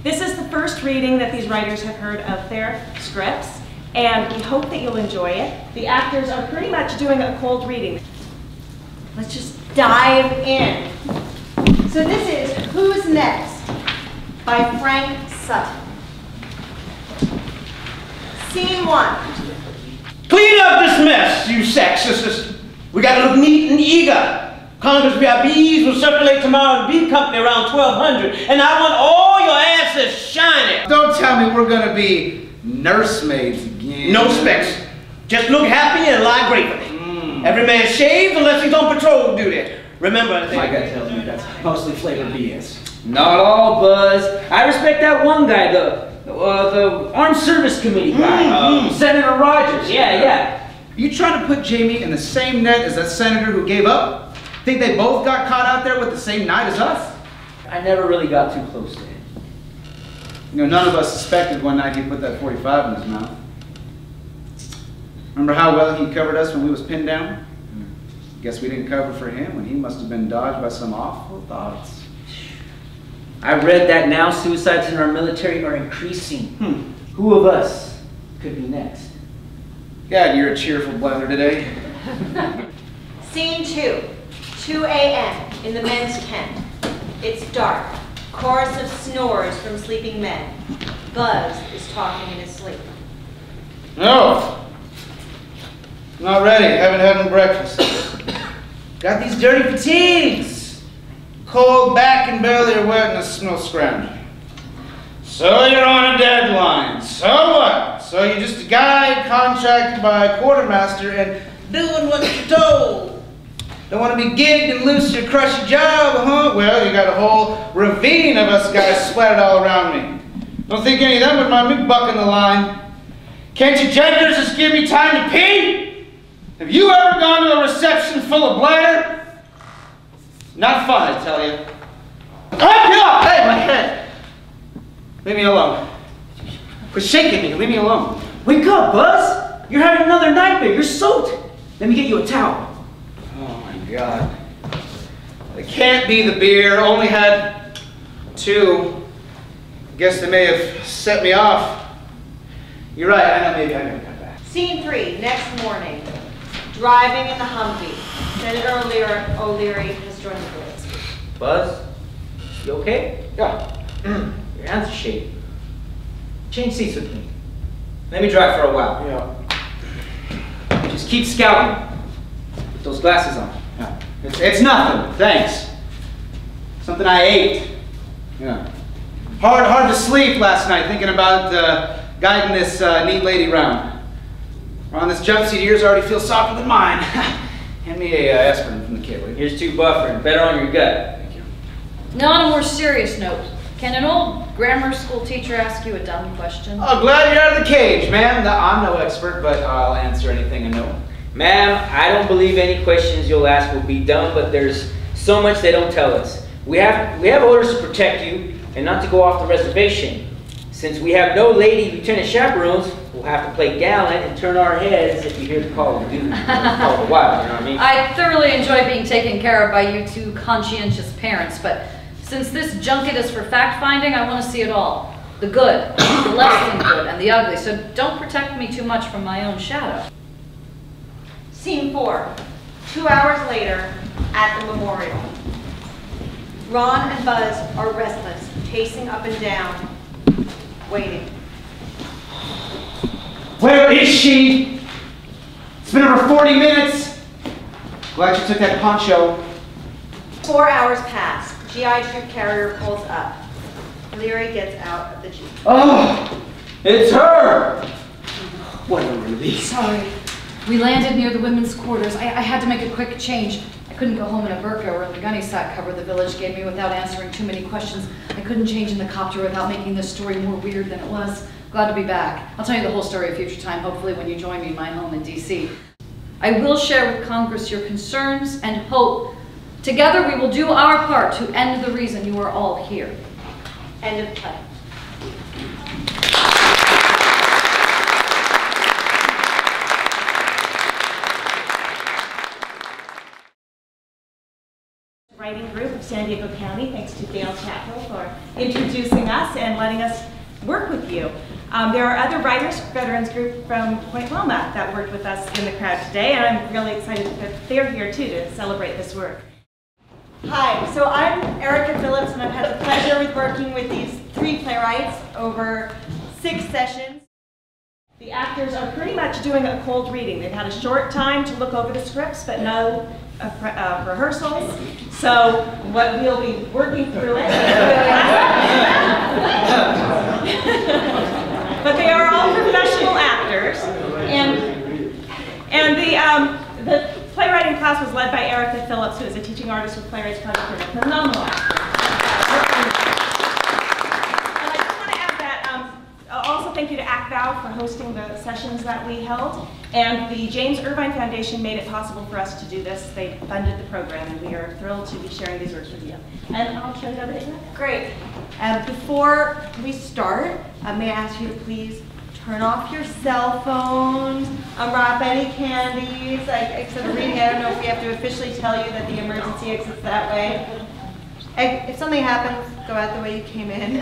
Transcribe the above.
This is the first reading that these writers have heard of their scripts, and we hope that you'll enjoy it. The actors are pretty much doing a cold reading. Let's just dive in. So this is Who's Next by Frank Sutton. Scene 1. Clean up this mess, you sexist. We gotta look neat and eager. Congress VIPs will circulate tomorrow in B Company around 1200, and I want all your asses shining. Don't tell me we're gonna be nursemaids again. No specs. Just look happy and lie gratefully. Every man shaves unless he's on patrol duty. Remember, my gut tells me that's mostly flavored BS. Not all, Buzz. I respect that one guy, the Armed Service Committee guy, Senator Rogers. Yeah. You trying to put Jamie in the same net as that senator who gave up? Think they both got caught out there with the same night as us? I never really got too close to him. You know, none of us suspected one night he put that 45 in his mouth. Remember how well he covered us when we was pinned down? Guess we didn't cover for him when he must have been dodged by some awful thoughts. I read that now suicides in our military are increasing. Who of us could be next? God, you're a cheerful blather today. Scene 2. 2 a.m. in the men's tent. It's dark. Chorus of snores from sleeping men. Buzz is talking in his sleep. No. Not ready. Haven't had no breakfast. Got these dirty fatigues. Cold back and belly are wet and I smell scrounging. So you're on a deadline. So what? So you're just a guy contracted by a quartermaster and doing what you're told. Don't want to be gigged and loose to crush your job, huh? Well, you got a whole ravine of us guys splattered all around me. Don't think any of them would mind me bucking the line. Can't you genders just give me time to pee? Have you ever gone to a reception full of bladder? Not fun, I tell you. Oh, hey, my head. Leave me alone. Quit shaking me. Leave me alone. Wake up, Buzz! You're having another nightmare. You're soaked. Let me get you a towel. Oh my God. It can't be the beer. Only had 2. Guess they may have set me off. You're right. I know. Maybe I gotta come back. Scene 3. Next morning. Driving in the Humvee. Senator O'Leary has joined the boys. Buzz, you okay? Yeah. Your hands are shaking. Change seats with me. Let me drive for a while. Yeah. Just keep scouting. Put those glasses on. Yeah. It's nothing. Thanks. Something I ate. Yeah. Hard to sleep last night thinking about guiding this neat lady round. On this jumpsuit of yours already feels softer than mine. Hand me a aspirin from the kit, will you? Here's 2 buffer. Better on your gut. Thank you. Now on a more serious note, can an old grammar school teacher ask you a dumb question? Oh, glad you're out of the cage, ma'am. I'm no expert, but I'll answer anything I know. Ma'am, I don't believe any questions you'll ask will be dumb, but there's so much they don't tell us. We have orders to protect you and not to go off the reservation. Since we have no lady lieutenant chaperones, we'll have to play gallant and turn our heads if you hear the call of duty. Call of the wild, you know what I mean? I thoroughly enjoy being taken care of by you 2 conscientious parents, but since this junket is for fact-finding, I want to see it all. The good, the less than good, and the ugly, so don't protect me too much from my own shadow. Scene 4. 2 hours later at the memorial. Ron and Buzz are restless, pacing up and down, waiting. Where is she? It's been over 40 minutes. Glad you took that poncho. 4 hours pass. GI troop carrier pulls up. Leary gets out of the Jeep. Oh, it's her! What a relief. Sorry. We landed near the women's quarters. I had to make a quick change. I couldn't go home in a burqa or the gunny sack cover the village gave me without answering too many questions. I couldn't change in the copter without making this story more weird than it was. Glad to be back. I'll tell you the whole story a future time, hopefully when you join me in my home in DC. I will share with Congress your concerns and hope. Together we will do our part to end the reason you are all here. End of play. San Diego County, thanks to Dale Chatfield for introducing us and letting us work with you. There are other writers, veterans group from Point Loma that worked with us in the crowd today, and I'm really excited that they're here too to celebrate this work. Hi, so I'm Erica Phillips, and I've had the pleasure of working with these 3 playwrights over 6 sessions. The actors are pretty much doing a cold reading. They've had a short time to look over the scripts, but no rehearsals. So what we'll be working through it. But they are all professional actors, and the playwriting class was led by Erica Phillips, who is a teaching artist with Playwrights Project and a phenomenal actor. And I just want to add that also thank you to ACVAL for hosting the sessions that we held, and the James Irvine Foundation made it possible for us to do this. They funded the program, and we are thrilled to be sharing these works with you. And I'll turn it over to Ina. Great. Before we start, may I ask you to please turn off your cell phones, unwrap any candies. Instead of reading, I don't know if we have to officially tell you that the emergency exit's that way. If something happens, go out the way you came in.